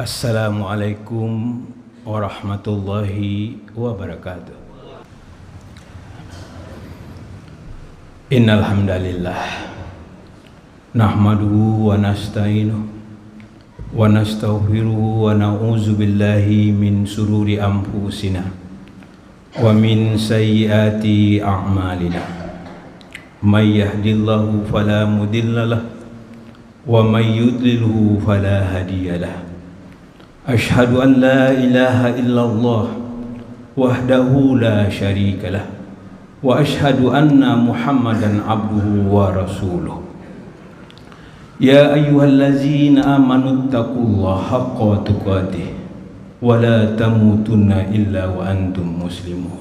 Assalamualaikum warahmatullahi wabarakatuh. Innal hamdalillah nahmaduhu wa nasta'inuhu wa nastaghfiruhu wa na'udzu billahi min shururi anfusina wa min sayyiati a'malina. May yahdihillahu fala mudilla lahu wa may yudlilhu fala hadiya lahu. Ashhadu an la ilaha illallah wahdahu la syarika lah wa ashhadu anna Muhammadan abduhu wa rasuluh. Ya ayyuhallazina amanu taqullaha haqqa tuqatih wa la tamutunna illa wa antum muslimun.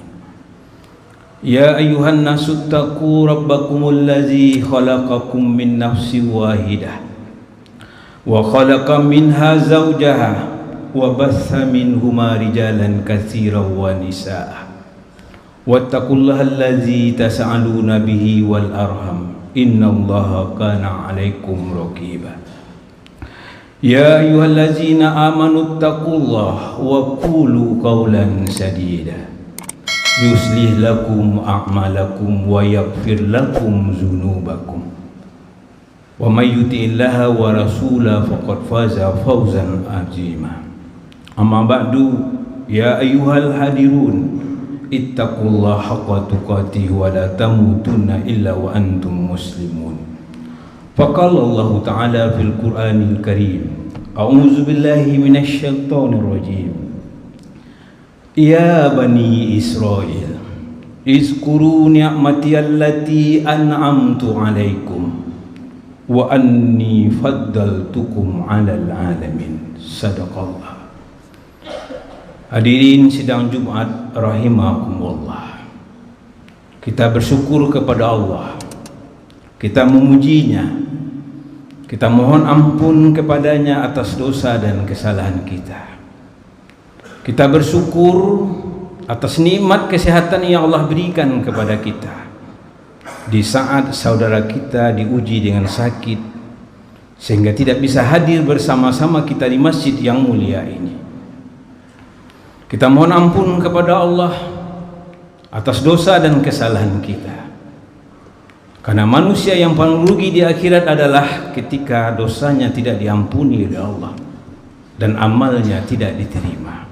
Ya ayyuhan nasu taqu rabbakumul ladzi khalaqakum min nafsin wahidah wa khalaqa minha zawjaha wa batha minhuma rijalan katsiran wa nisaa. Wattaqullaha allazi tas'aluna bihi wal arham innallaha kana 'alaikum raqiba. Ya ayyuhallazina amanu taqullaha wa qulu qawlan sadida yuslih lakum a'malakum wa yaghfir lakum dzunubakum. Wa may yuti'illaha wa rasulahu faqad faza fawzan 'azima. Amma ba'du, ya ayyuhal hadirun ittaqullaha haqqa tuqatih wa la tamutunna illa wa antum muslimun. Faqala Allah Ta'ala fil Qur'anil Karim, a'udzu billahi minasy syaithanir rajim. Ya bani Israil, izkuru ni'mati allati an'amtu 'alaikum wa anni faddaltukum 'alal 'alamin. Sadaqallah. Hadirin sidang Jumat rahimakumullah. Kita bersyukur kepada Allah, kita memujinya, kita mohon ampun kepadanya atas dosa dan kesalahan kita. Kita bersyukur atas nikmat kesehatan yang Allah berikan kepada kita di saat saudara kita diuji dengan sakit sehingga tidak bisa hadir bersama-sama kita di masjid yang mulia ini. Kita mohon ampun kepada Allah atas dosa dan kesalahan kita. Karena manusia yang paling rugi di akhirat adalah ketika dosanya tidak diampuni oleh Allah dan amalnya tidak diterima.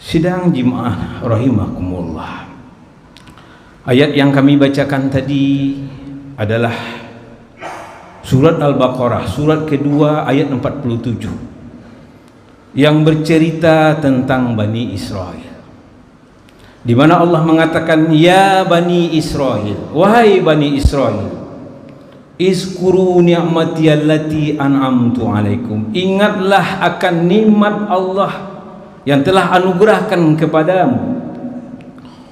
Sidang jemaah rahimakumullah. Ayat yang kami bacakan tadi adalah surat Al-Baqarah, surat kedua ayat 47. Yang bercerita tentang Bani Israel, di mana Allah mengatakan, ya Bani Israel, wahai Bani Israel, izkuru ni'mati allati an'amtu 'alaikum, ingatlah akan nikmat Allah yang telah anugerahkan kepadamu,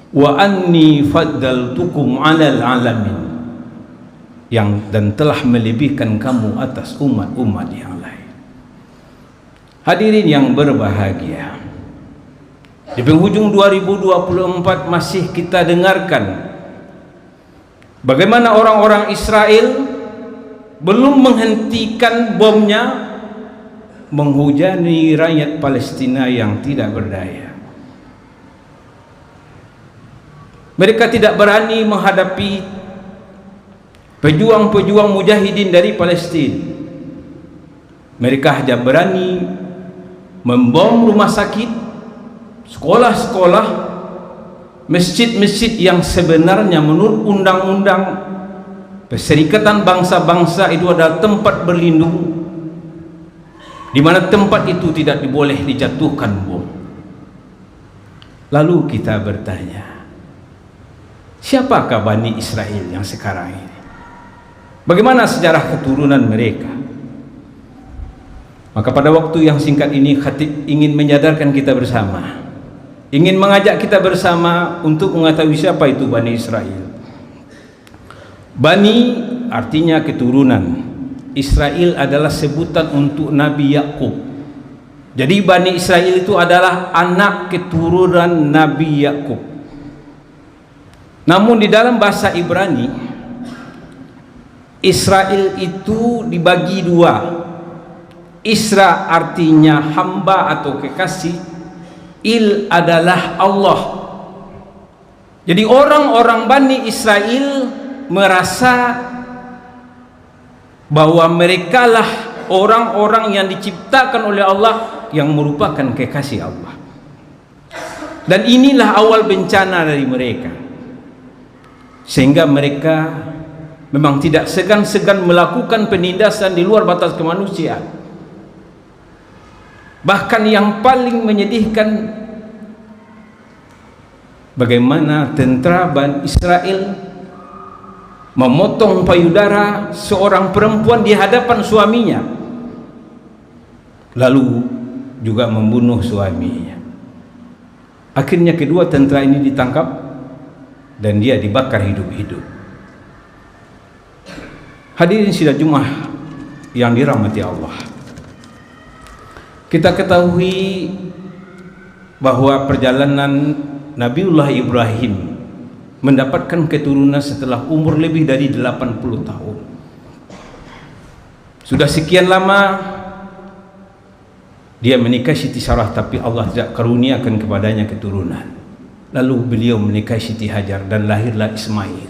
wa anni faddaltukum 'alal 'alamin, dan telah melebihkan kamu atas umat-umat yang lain. Hadirin yang berbahagia, di penghujung 2024 masih kita dengarkan bagaimana orang-orang Israel belum menghentikan bomnya menghujani rakyat Palestina yang tidak berdaya. Mereka tidak berani menghadapi pejuang-pejuang mujahidin dari Palestina. Mereka hanya berani membom rumah sakit, sekolah-sekolah, masjid-masjid yang sebenarnya menurut undang-undang Perserikatan Bangsa-Bangsa itu adalah tempat berlindung, di mana tempat itu tidak boleh dijatuhkan bom. Lalu kita bertanya, siapakah Bani Israel yang sekarang ini? Bagaimana sejarah keturunan mereka? Maka pada waktu yang singkat ini khatib ingin menyadarkan kita bersama, ingin mengajak kita bersama untuk mengetahui siapa itu Bani Israel. Bani artinya keturunan. Israel adalah sebutan untuk Nabi Yakub. Jadi Bani Israel itu adalah anak keturunan Nabi Yakub. Namun di dalam bahasa Ibrani, Israel itu dibagi dua. Isra artinya hamba atau kekasih, Il adalah Allah. Jadi orang-orang Bani Israel merasa bahwa merekalah orang-orang yang diciptakan oleh Allah yang merupakan kekasih Allah. Dan inilah awal bencana dari mereka, sehingga mereka memang tidak segan-segan melakukan penindasan di luar batas kemanusiaan. Bahkan yang paling menyedihkan, bagaimana tentara Bani Israel memotong payudara seorang perempuan di hadapan suaminya, lalu juga membunuh suaminya. Akhirnya kedua tentara ini ditangkap dan dia dibakar hidup-hidup. Hadirin sidang Jumat yang dirahmati Allah, kita ketahui bahwa perjalanan Nabiullah Ibrahim mendapatkan keturunan setelah umur lebih dari 80 tahun. Sudah sekian lama dia menikah Siti Sarah, tapi Allah tidak karuniakan kepadanya keturunan. Lalu beliau menikah Siti Hajar dan lahirlah Ismail.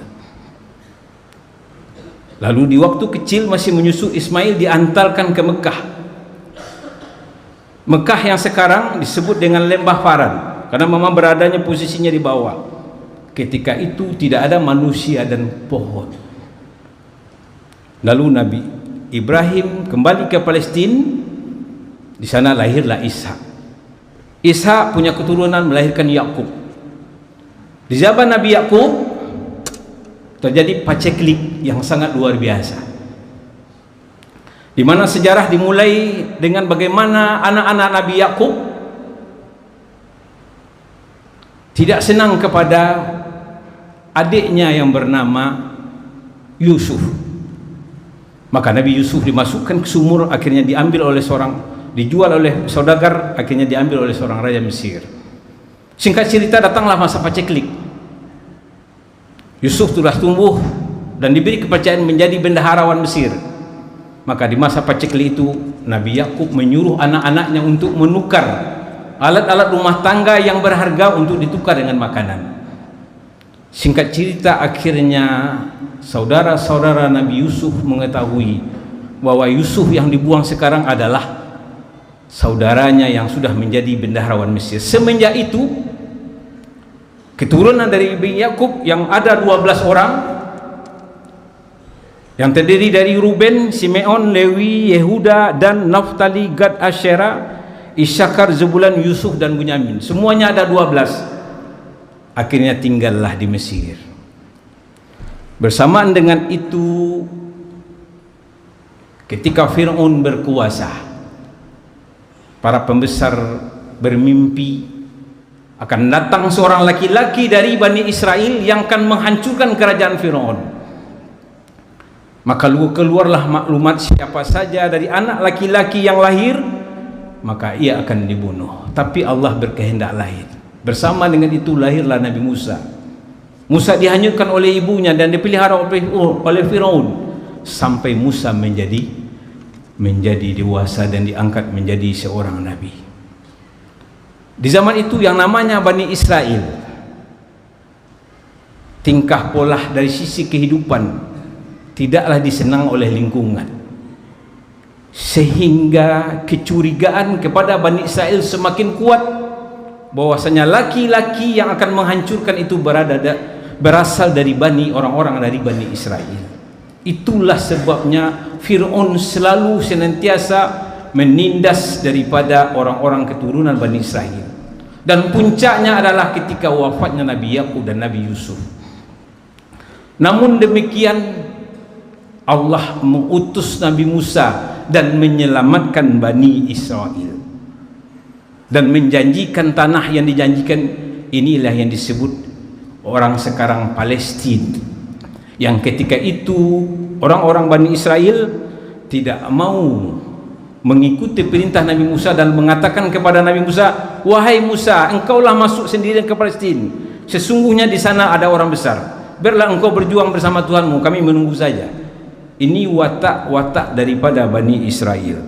Lalu di waktu kecil masih menyusu, Ismail diantarkan ke Mekah. Mekah yang sekarang disebut dengan Lembah Paran, karena memang beradanya posisinya di bawah. Ketika itu tidak ada manusia dan pohon. Lalu Nabi Ibrahim kembali ke Palestina. Di sana lahirlah Ishak. Ishak punya keturunan melahirkan Yakub. Di zaman Nabi Yakub terjadi paceklik yang sangat luar biasa, di mana sejarah dimulai dengan bagaimana anak-anak Nabi Yakub tidak senang kepada adiknya yang bernama Yusuf. Maka Nabi Yusuf dimasukkan ke sumur, akhirnya dijual oleh saudagar, akhirnya diambil oleh seorang raja Mesir. Singkat cerita, datanglah masa paceklik. Yusuf telah tumbuh dan diberi kepercayaan menjadi bendaharawan Mesir. Maka di masa paceklik itu Nabi Yakub menyuruh anak-anaknya untuk menukar alat-alat rumah tangga yang berharga untuk ditukar dengan makanan. Singkat cerita, akhirnya saudara-saudara Nabi Yusuf mengetahui bahwa Yusuf yang dibuang sekarang adalah saudaranya yang sudah menjadi bendaharawan Mesir. Semenjak itu, keturunan dari Nabi Yakub yang ada 12 orang, yang terdiri dari Ruben, Simeon, Lewi, Yehuda, dan Naftali, Gad, Asyera, Isyakar, Zebulun, Yusuf, dan Bunyamin. Semuanya ada 12. Akhirnya tinggallah di Mesir. Bersamaan dengan itu, ketika Fir'aun berkuasa, para pembesar bermimpi akan datang seorang laki-laki dari Bani Israel yang akan menghancurkan kerajaan Fir'aun. Maka keluarlah maklumat siapa saja dari anak laki-laki yang lahir, maka ia akan dibunuh. Tapi Allah berkehendak lain. Bersama dengan itu lahirlah Nabi Musa. Musa dihanyutkan oleh ibunya dan dipelihara oleh Fir'aun sampai Musa menjadi dewasa dan diangkat menjadi seorang nabi. Di zaman itu yang namanya Bani Israel, tingkah pola dari sisi kehidupan tidaklah disenang oleh lingkungan, sehingga kecurigaan kepada Bani Israel semakin kuat bahwasanya laki-laki yang akan menghancurkan itu berasal dari orang-orang dari Bani Israel. Itulah sebabnya Fir'aun selalu senantiasa menindas daripada orang-orang keturunan Bani Israel. Dan puncaknya adalah ketika wafatnya Nabi Yakub dan Nabi Yusuf. Namun demikian, Allah mengutus Nabi Musa dan menyelamatkan Bani Israel dan menjanjikan tanah yang dijanjikan. Inilah yang disebut orang sekarang Palestina, yang ketika itu orang-orang Bani Israel tidak mau mengikuti perintah Nabi Musa dan mengatakan kepada Nabi Musa, "Wahai Musa, engkaulah masuk sendirian ke Palestina. Sesungguhnya di sana ada orang besar. Biarlah engkau berjuang bersama Tuhanmu, kami menunggu saja." Ini watak-watak daripada Bani Israel.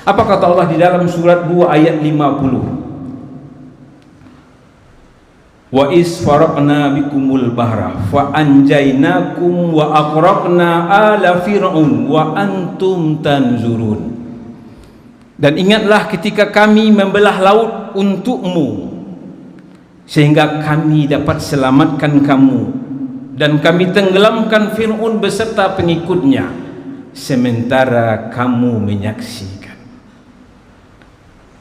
Apa kata Allah di dalam surat 2 ayat 50? Wa is faraqna bikumul bahra fa anjaynakum wa aqraqna ala fir'aun wa antum tanzurun. Dan ingatlah ketika kami membelah laut untukmu sehingga kami dapat selamatkan kamu, dan kami tenggelamkan Fir'aun beserta pengikutnya sementara kamu menyaksikan.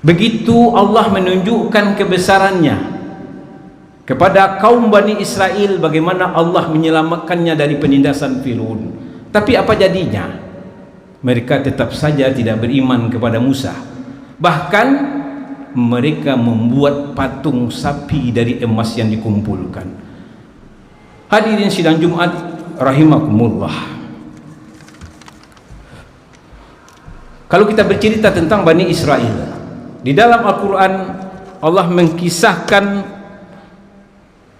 Begitu Allah menunjukkan kebesarannya kepada kaum Bani Israel, bagaimana Allah menyelamatkannya dari penindasan Fir'aun. Tapi apa jadinya? Mereka tetap saja tidak beriman kepada Musa. Bahkan mereka membuat patung sapi dari emas yang dikumpulkan. Hadirin sidang Jumat rahimakumullah. Kalau kita bercerita tentang Bani Israel, di dalam Al-Quran Allah mengkisahkan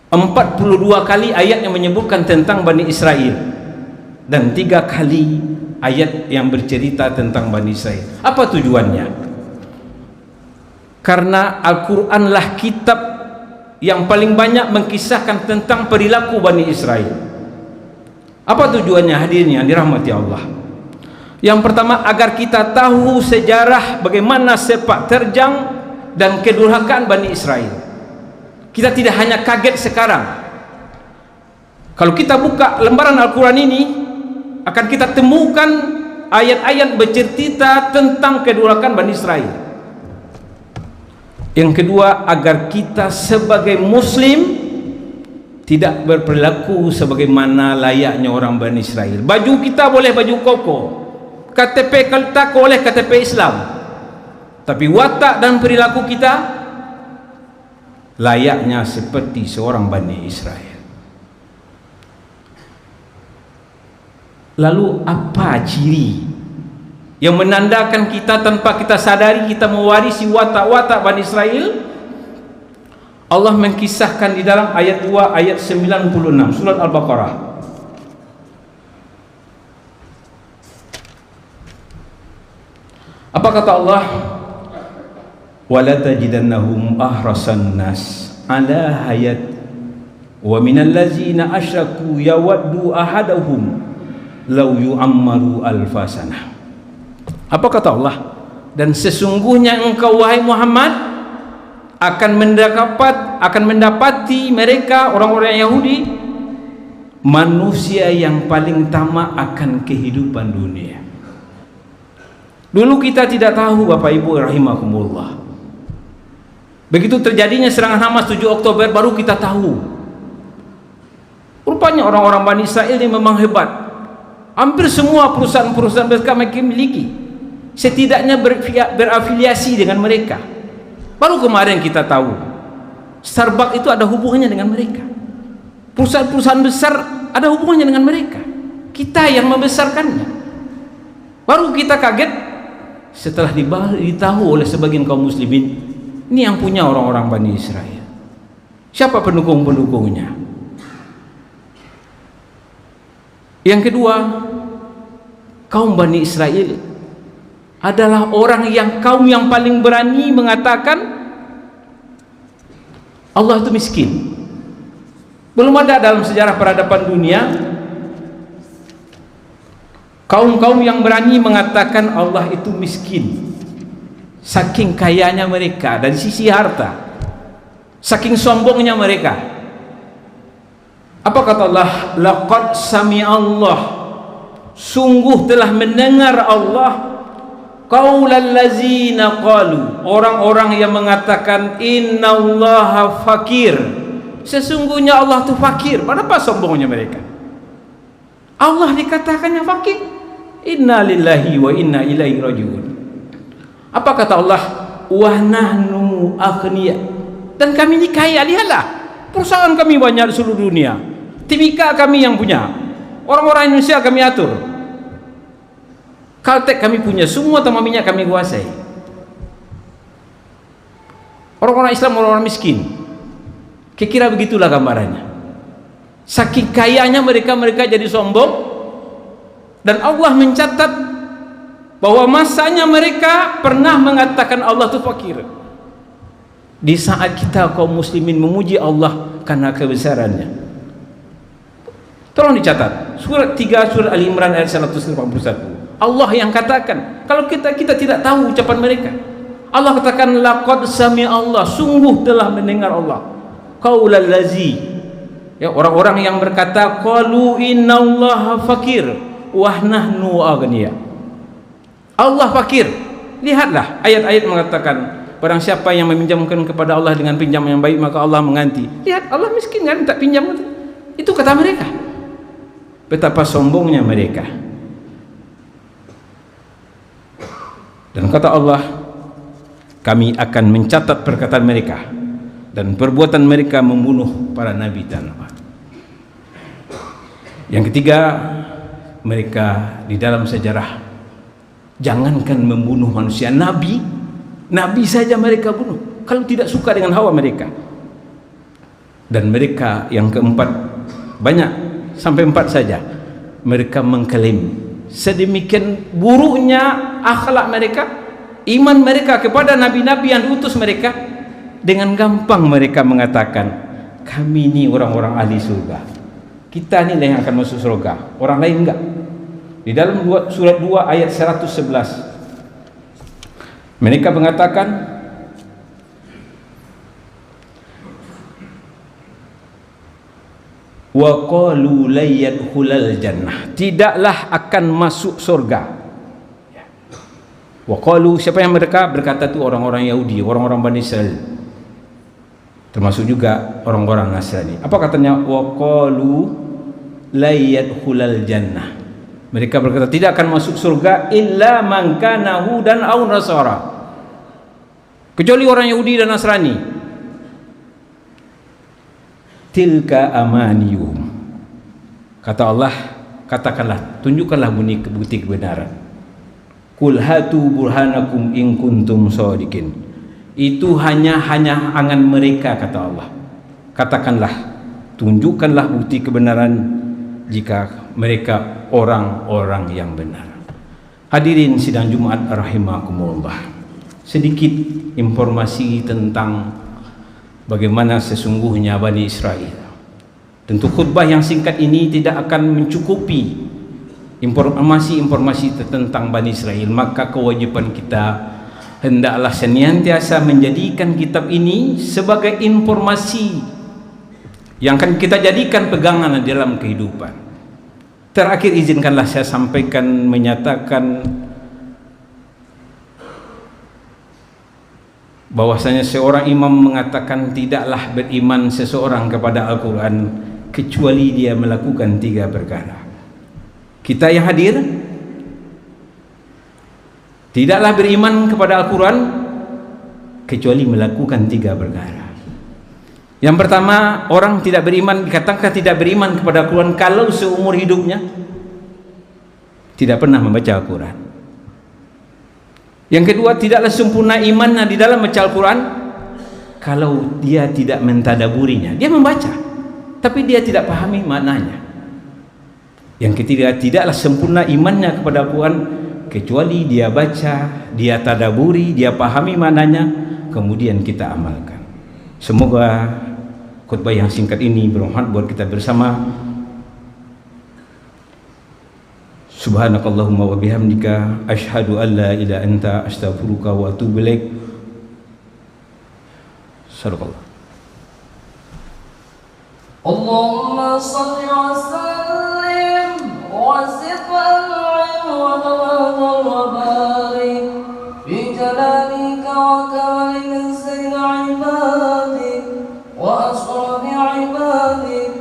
42 kali ayat yang menyebutkan tentang Bani Israel, dan 3 kali ayat yang bercerita tentang Bani Israel. Apa tujuannya? Karena Al-Quranlah kitab yang paling banyak mengkisahkan tentang perilaku Bani Israel. Apa tujuannya hadirin yang dirahmati Allah? Yang pertama, agar kita tahu sejarah bagaimana sepak terjang dan kedurhakaan Bani Israel. Kita tidak hanya kaget sekarang. Kalau kita buka lembaran Al-Quran ini, akan kita temukan ayat-ayat bercerita tentang kedurhakaan Bani Israel. Yang kedua, agar kita sebagai Muslim tidak berperilaku sebagaimana layaknya orang Bani Israel. Baju kita boleh baju koko, KTP kita boleh KTP Islam, tapi watak dan perilaku kita layaknya seperti seorang Bani Israel. Lalu apa ciri yang menandakan kita tanpa kita sadari kita mewarisi watak-watak Bani Israel? Allah mengkisahkan di dalam ayat 2 ayat 96 surat Al-Baqarah. Apa kata Allah? Wala tajidannahum ahrasan nas ala hayat wa minal ladzina asyraku yawaddu ahadahum law yu'ammaru alfasanah. Apa kata Allah? Dan sesungguhnya engkau wahai Muhammad akan mendapati mereka orang-orang Yahudi manusia yang paling tamak akan kehidupan dunia. Dulu kita tidak tahu, Bapak Ibu rahimakumullah. Begitu terjadinya serangan Hamas 7 Oktober baru kita tahu. Rupanya orang-orang Bani Israel ini memang hebat. Hampir semua perusahaan-perusahaan mereka memiliki, setidaknya berafiliasi dengan mereka. Baru kemarin kita tahu Starbucks itu ada hubungannya dengan mereka. Perusahaan-perusahaan besar ada hubungannya dengan mereka. Kita yang membesarkannya. Baru kita kaget setelah ditahu oleh sebagian kaum muslimin, ini yang punya orang-orang Bani Israel. Siapa pendukung-pendukungnya? Yang kedua, kaum Bani Israel adalah kaum yang paling berani mengatakan Allah itu miskin. Belum ada dalam sejarah peradaban dunia kaum-kaum yang berani mengatakan Allah itu miskin. Saking kayanya mereka dari sisi harta, saking sombongnya mereka. Apa kata Allah? Laqad sami'allah, sungguh telah mendengar Allah qaulal ladzina qalu, orang-orang yang mengatakan innallaha fakir, sesungguhnya Allah itu fakir. Kenapa sombongnya mereka? Allah dikatakannya fakir. Inna lillahi wa inna ilaihi rajiun. Apa kata Allah? Wa nahnu aghniya, dan kami ini kaya. Lihatlah, perusahaan kami banyak di seluruh dunia, Timika kami yang punya, orang-orang Indonesia kami atur, Caltech kami punya, semua tambang minyak kami kuasai. Orang-orang Islam, orang-orang miskin. Kira-kira begitulah gambarannya. Saking kayanya mereka jadi sombong, dan Allah mencatat bahwa masanya mereka pernah mengatakan Allah itu fakir. Di saat kita kaum muslimin memuji Allah karena kebesarannya. Tolong dicatat, surat 3 surah Al-Imran ayat 181. Allah yang katakan, kalau kita tidak tahu ucapan mereka. Allah katakan laqad sami'a Allah, sungguh telah mendengar Allah qaulal lazi, ya, orang-orang yang berkata qalu innallaha fakir wa nahnu aghnia. Allah fakir. Lihatlah ayat-ayat mengatakan barang siapa yang meminjamkan kepada Allah dengan pinjaman yang baik maka Allah mengganti. Lihat, Allah miskin kan tak pinjam. Itu kata mereka. Betapa sombongnya mereka. Dan kata Allah, kami akan mencatat perkataan mereka dan perbuatan mereka membunuh para nabi dan Allah. Yang ketiga, mereka di dalam sejarah jangankan membunuh manusia, nabi saja mereka bunuh kalau tidak suka dengan hawa mereka. Dan mereka yang keempat, banyak sampai 4 saja, mereka mengklaim sedemikian buruknya akhlak mereka, iman mereka kepada nabi-nabi yang diutus mereka, dengan gampang mereka mengatakan kami ini orang-orang ahli surga, kita ini yang akan masuk surga, orang lain enggak. Di dalam surat 2 ayat 111 mereka mengatakan wa qalu la yadkhulal jannah, tidaklah akan masuk surga. Wa qalu, siapa yang mereka berkata itu? Orang-orang Yahudi, orang-orang Bani Israel, termasuk juga orang-orang Nasrani. Apa katanya? Wa qalu la yadkhulal jannah, mereka berkata tidak akan masuk surga illa man kana hudan aw nasara, kecuali orang Yahudi dan Nasrani. Tilka amaniyuhum, kata Allah, katakanlah, tunjukkanlah bukti kebenaran. Qul hatu burhanakum in kuntum shadiqin, itu hanya angan mereka, kata Allah. Katakanlah, tunjukkanlah bukti kebenaran jika mereka orang-orang yang benar. Hadirin sidang Jumat rahimakumullah, sedikit informasi tentang bagaimana sesungguhnya Bani Israel. Tentu khutbah yang singkat ini tidak akan mencukupi informasi tentang Bani Israel, maka kewajiban kita hendaklah senantiasa menjadikan kitab ini sebagai informasi yang akan kita jadikan pegangan dalam kehidupan. Terakhir izinkanlah saya sampaikan, menyatakan bahwasanya seorang imam mengatakan tidaklah beriman seseorang kepada Al-Quran kecuali dia melakukan 3 perkara. Kita yang hadir tidaklah beriman kepada Al-Quran kecuali melakukan 3 perkara. Yang pertama, orang tidak beriman, dikatakan tidak beriman kepada Al-Quran kalau seumur hidupnya tidak pernah membaca Al-Quran. Yang kedua, tidaklah sempurna imannya di dalam membaca Al-Quran kalau dia tidak mentadaburinya. Dia membaca tapi dia tidak pahami maknanya. Yang ketiga, tidaklah sempurna imannya kepada Al-Quran kecuali dia baca, dia tadaburi, dia pahami maknanya, kemudian kita amalkan. Semoga khutbah yang singkat ini bermanfaat buat kita bersama. Subhanakallahumma wa bihamdika asyhadu an la ilaha anta astaghfiruka wa atubu ilaik. Sadaqallah. Allahumma shalli wa sallim wa zid wa barik fi jalalika wa kamalika sayyidil ibadik wa asrafi ibadik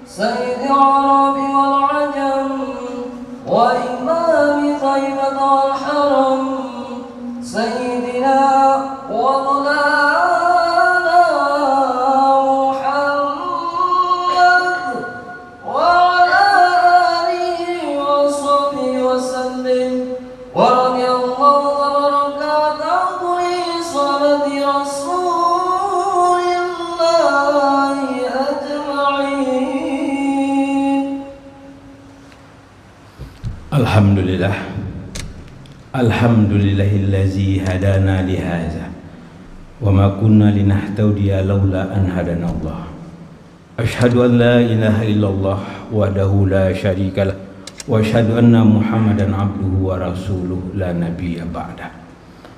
sayyidil arabi wal ajam wa imami thayyibah wal haram sayyidina wa Alhamdulillah, Alhamdulillahillazi hadana lihaza wa ma kunna linahtadiya laula an hadana Allah. Asyhadu an la ilaha illallah wahdahu la syarikalah wa asyhadu anna Muhammadan abduhu wa rasuluhu la nabiyya ba'da.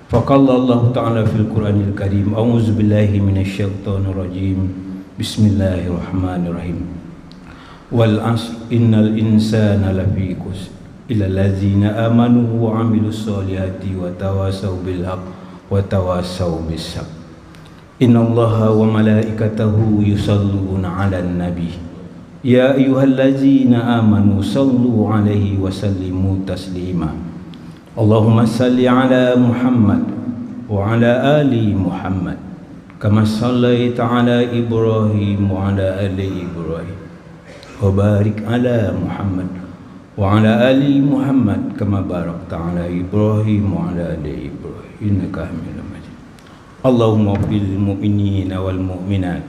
Faqala Allah ta'ala fil Qur'anil Karim, a'udzu billahi minasyaitonir rajim. Bismillahirrahmanirrahim. Wal 'asr innal insana lafi khusr illa allazina amanu wa 'amilus solihati wa tawasaw bil haqq wa tawasaw bis sabr. Innallaha wa malaikatahu yusalluna 'alan nabi ya ayyuhallazina amanu sallu 'alaihi wa sallimu taslima. Allahumma salli 'ala Muhammad wa 'ala ali Muhammad kama sallaita 'ala Ibrahim wa 'ala ali Ibrahim wa barik 'ala Muhammad wa 'ala ali Muhammad kama barakta 'ala Ibrahim wa 'ala ali Ibrahim innaka Hamidum Majid. Allahumma fil mu'minina wal mu'minat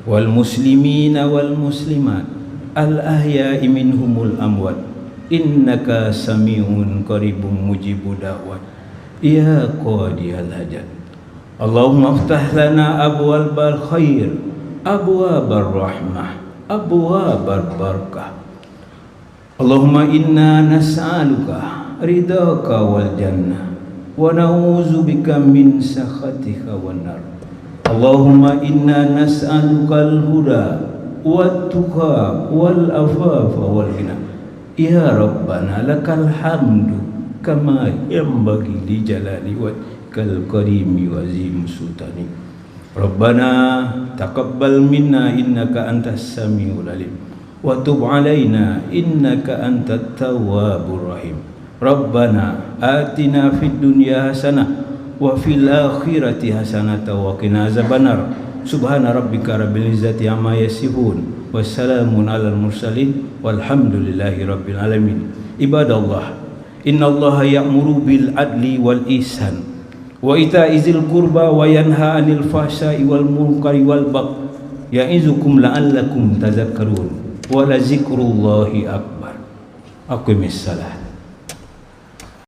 wal muslimina wal muslimat al ahya'i minhumul amwat innaka sami'un qaribun mujibud da'wat ya qadiyal hajat. Allahumma aftah lana abwabal khair abwabar rahmah abwabar barakah. Allahumma inna nas'aluka ridhaka wal jannah wa na'udzubika min sakhatika wan nar. Allahumma inna nas'aluka al-huda wat tuqa wal afafa wal ghina. Ya Rabbana lakal hamdu kama yanbaghi li jalali wajhikal karimi wa azim sultani. Rabbana taqabbal minna innaka antas samiul alim wa tub alaina innaka antat tawwabur rahim. Rabbana atina fid dunya hasanah wa fil akhirati hasanah wa qina azabannar. Subhana rabbika rabbil izzati amma yasifun wassalamun alal mursalin walhamdulillahi rabbil alamin. Ibadallah, innallaha ya'muru bil adli wal ihsan wa ita'izil qurba wa yanha 'anil fahsya'i wal munkari wal baghi ya'izukum la'allakum tadhakkarun wa la zikrullahi akbar. Aqimis salat.